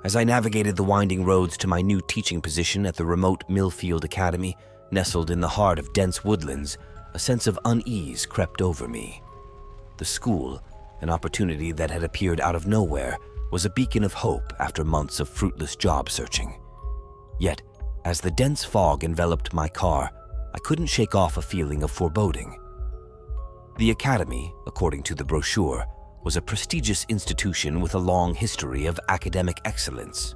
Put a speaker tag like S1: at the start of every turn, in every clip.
S1: As I navigated the winding roads to my new teaching position at the remote Millfield Academy, nestled in the heart of dense woodlands, a sense of unease crept over me. The school, an opportunity that had appeared out of nowhere, was a beacon of hope after months of fruitless job searching. Yet, as the dense fog enveloped my car, I couldn't shake off a feeling of foreboding. The academy, according to the brochure, was a prestigious institution with a long history of academic excellence.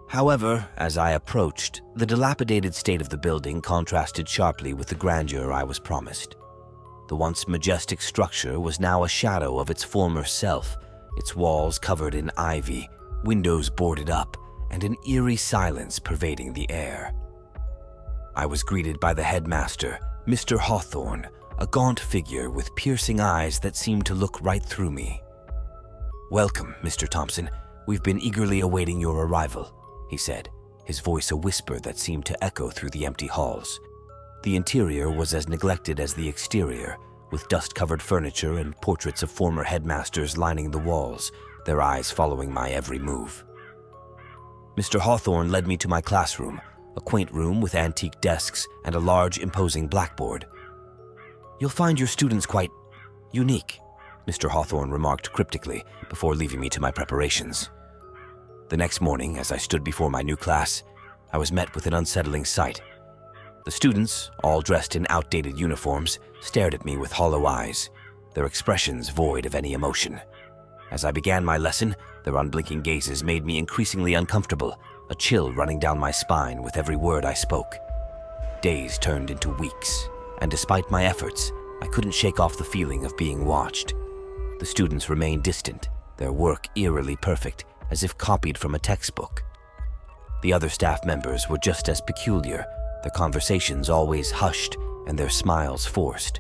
S1: However, as I approached, the dilapidated state of the building contrasted sharply with the grandeur I was promised. The once majestic structure was now a shadow of its former self, its walls covered in ivy, windows boarded up, and an eerie silence pervading the air. I was greeted by the headmaster, Mr. Hawthorne, a gaunt figure with piercing eyes that seemed to look right through me. "Welcome, Mr. Thompson. We've been eagerly awaiting your arrival," he said, his voice a whisper that seemed to echo through the empty halls. The interior was as neglected as the exterior, with dust-covered furniture and portraits of former headmasters lining the walls, their eyes following my every move. Mr. Hawthorne led me to my classroom, a quaint room with antique desks and a large, imposing blackboard. "You'll find your students quite unique," Mr. Hawthorne remarked cryptically before leaving me to my preparations. The next morning, as I stood before my new class, I was met with an unsettling sight. The students, all dressed in outdated uniforms, stared at me with hollow eyes, their expressions void of any emotion. As I began my lesson, their unblinking gazes made me increasingly uncomfortable, a chill running down my spine with every word I spoke. Days turned into weeks, and despite my efforts, I couldn't shake off the feeling of being watched. The students remained distant, their work eerily perfect, as if copied from a textbook. The other staff members were just as peculiar, their conversations always hushed and their smiles forced.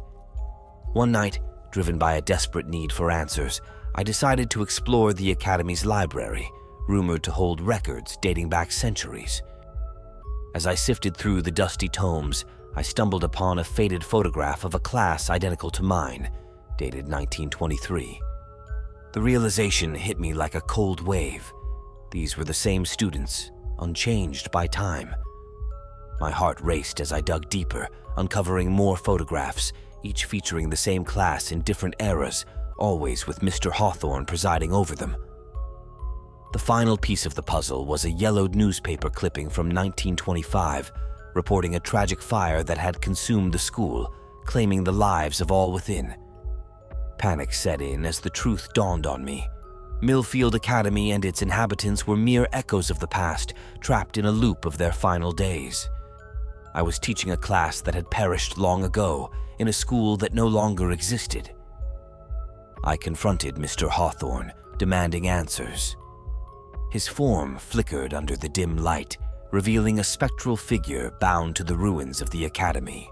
S1: One night, driven by a desperate need for answers, I decided to explore the academy's library, rumored to hold records dating back centuries. As I sifted through the dusty tomes, I stumbled upon a faded photograph of a class identical to mine, dated 1923. The realization hit me like a cold wave. These were the same students, unchanged by time. My heart raced as I dug deeper, uncovering more photographs, each featuring the same class in different eras, always with Mr. Hawthorne presiding over them. The final piece of the puzzle was a yellowed newspaper clipping from 1925, reporting a tragic fire that had consumed the school, claiming the lives of all within. Panic set in as the truth dawned on me. Millfield Academy and its inhabitants were mere echoes of the past, trapped in a loop of their final days. I was teaching a class that had perished long ago, in a school that no longer existed. I confronted Mr. Hawthorne, demanding answers. His form flickered under the dim light, revealing a spectral figure bound to the ruins of the academy.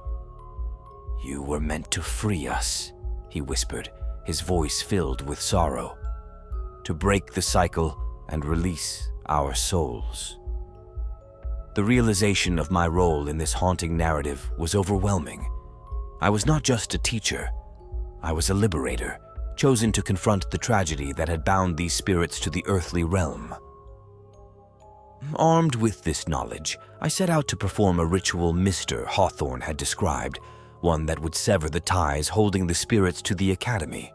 S1: "You were meant to free us," he whispered, his voice filled with sorrow. "To break the cycle and release our souls." The realization of my role in this haunting narrative was overwhelming. I was not just a teacher. I was a liberator, chosen to confront the tragedy that had bound these spirits to the earthly realm. Armed with this knowledge, I set out to perform a ritual Mr. Hawthorne had described, one that would sever the ties holding the spirits to the academy.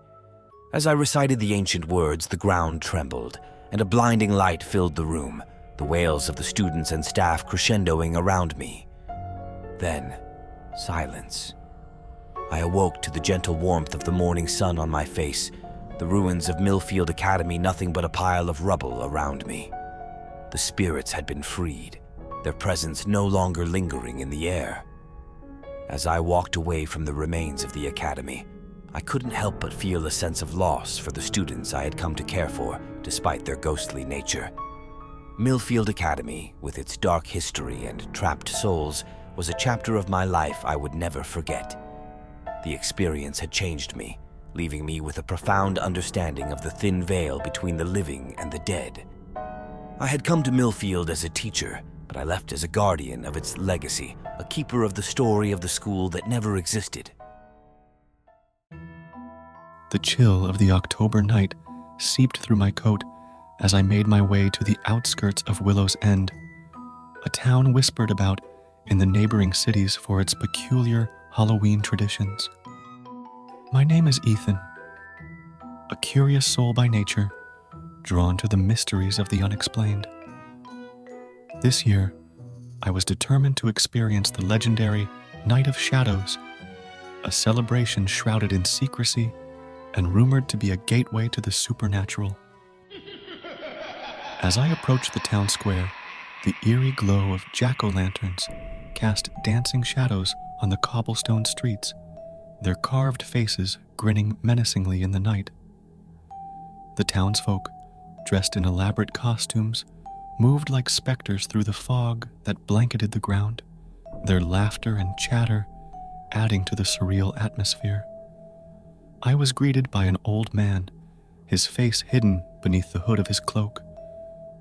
S1: As I recited the ancient words, the ground trembled, and a blinding light filled the room, the wails of the students and staff crescendoing around me. Then, silence. I awoke to the gentle warmth of the morning sun on my face, the ruins of Millfield Academy nothing but a pile of rubble around me. The spirits had been freed, their presence no longer lingering in the air. As I walked away from the remains of the academy, I couldn't help but feel a sense of loss for the students I had come to care for, despite their ghostly nature. Millfield Academy, with its dark history and trapped souls, was a chapter of my life I would never forget. The experience had changed me, leaving me with a profound understanding of the thin veil between the living and the dead. I had come to Millfield as a teacher, but I left as a guardian of its legacy, a keeper of the story of the school that never existed.
S2: The chill of the October night seeped through my coat As I made my way to the outskirts of Willow's End, a town whispered about in the neighboring cities for its peculiar Halloween traditions. My name is Ethan, a curious soul by nature, drawn to the mysteries of the unexplained. This year, I was determined to experience the legendary Night of Shadows, a celebration shrouded in secrecy and rumored to be a gateway to the supernatural. As I approached the town square, the eerie glow of jack-o'-lanterns cast dancing shadows on the cobblestone streets, their carved faces grinning menacingly in the night. The townsfolk, dressed in elaborate costumes, moved like specters through the fog that blanketed the ground, their laughter and chatter adding to the surreal atmosphere. I was greeted by an old man, his face hidden beneath the hood of his cloak,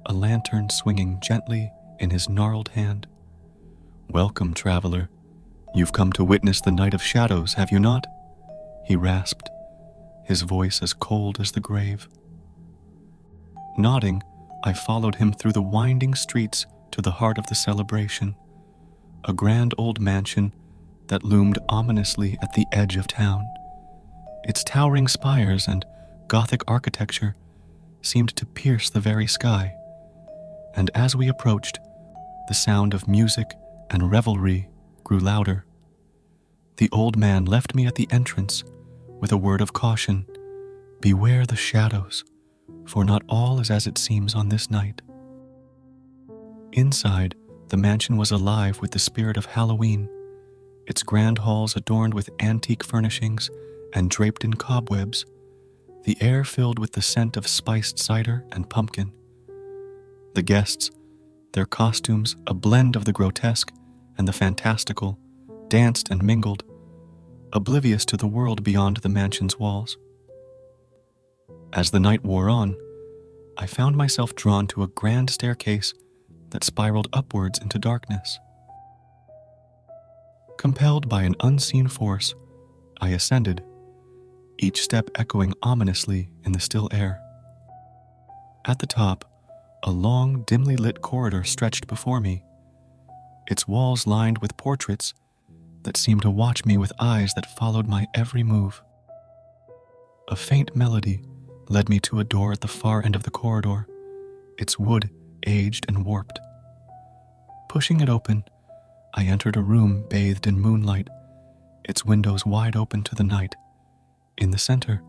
S2: a lantern swinging gently in his gnarled hand. "Welcome, traveler. You've come to witness the Night of Shadows, have you not?" he rasped, his voice as cold as the grave. Nodding, I followed him through the winding streets to the heart of the celebration, a grand old mansion that loomed ominously at the edge of town. Its towering spires and Gothic architecture seemed to pierce the very sky, and as we approached, the sound of music and revelry grew louder. The old man left me at the entrance with a word of caution: "Beware the shadows, for not all is as it seems on this night." Inside, the mansion was alive with the spirit of Halloween, its grand halls adorned with antique furnishings and draped in cobwebs, the air filled with the scent of spiced cider and pumpkin. The guests, their costumes a blend of the grotesque and the fantastical, danced and mingled, oblivious to the world beyond the mansion's walls. As the night wore on, I found myself drawn to a grand staircase that spiraled upwards into darkness. Compelled by an unseen force, I ascended, each step echoing ominously in the still air. At the top, a long, dimly lit corridor stretched before me, its walls lined with portraits that seemed to watch me with eyes that followed my every move. A faint melody led me to a door at the far end of the corridor, its wood aged and warped. Pushing it open, I entered a room bathed in moonlight, its windows wide open to the night. In the center,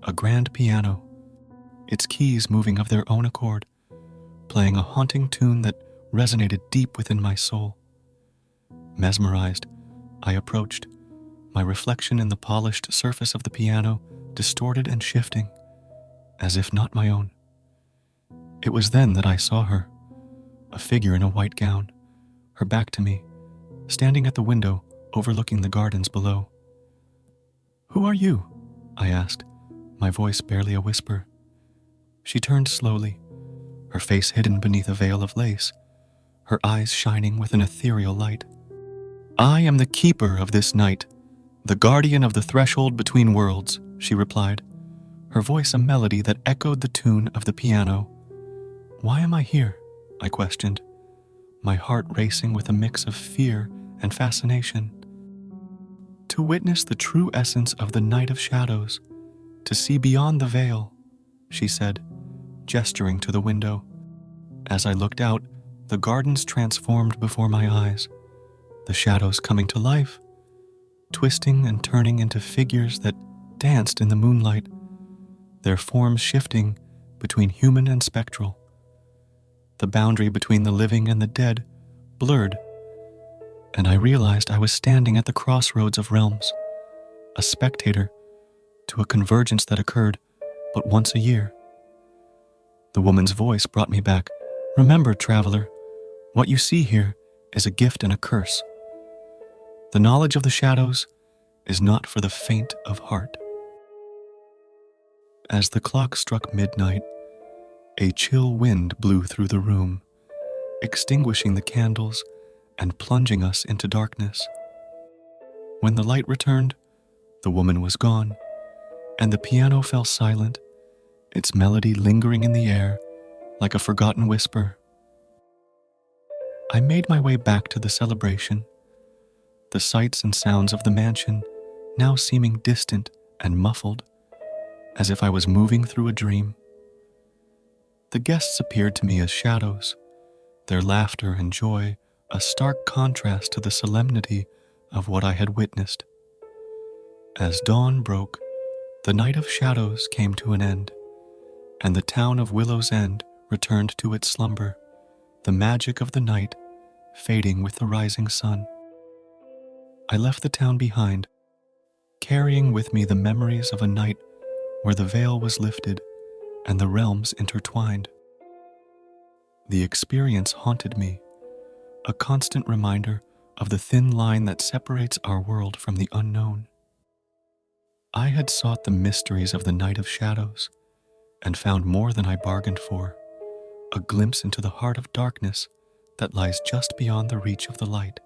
S2: a grand piano, its keys moving of their own accord, playing a haunting tune that resonated deep within my soul. Mesmerized, I approached, my reflection in the polished surface of the piano distorted and shifting, as if not my own. It was then that I saw her, a figure in a white gown, her back to me, standing at the window overlooking the gardens below. "Who are you?" I asked, my voice barely a whisper. She turned slowly, her face hidden beneath a veil of lace, her eyes shining with an ethereal light. "I am the keeper of this night, the guardian of the threshold between worlds," she replied, her voice a melody that echoed the tune of the piano. "Why am I here?" I questioned, my heart racing with a mix of fear and fascination. "To witness the true essence of the Night of Shadows, to see beyond the veil," she said, gesturing to the window. As I looked out, the gardens transformed before my eyes, the shadows coming to life, twisting and turning into figures that danced in the moonlight, their forms shifting between human and spectral. The boundary between the living and the dead blurred, and I realized I was standing at the crossroads of realms, a spectator to a convergence that occurred but once a year. The woman's voice brought me back. "Remember, traveler, what you see here is a gift and a curse. The knowledge of the shadows is not for the faint of heart." As the clock struck midnight, a chill wind blew through the room, extinguishing the candles and plunging us into darkness. When the light returned, the woman was gone, and the piano fell silent, its melody lingering in the air like a forgotten whisper. I made my way back to the celebration, the sights and sounds of the mansion now seeming distant and muffled, as if I was moving through a dream. The guests appeared to me as shadows, their laughter and joy a stark contrast to the solemnity of what I had witnessed. As dawn broke, the night of shadows came to an end, and the town of Willow's End returned to its slumber, the magic of the night fading with the rising sun. I left the town behind, carrying with me the memories of a night where the veil was lifted and the realms intertwined. The experience haunted me, a constant reminder of the thin line that separates our world from the unknown. I had sought the mysteries of the night of shadows and found more than I bargained for, a glimpse into the heart of darkness that lies just beyond the reach of the light.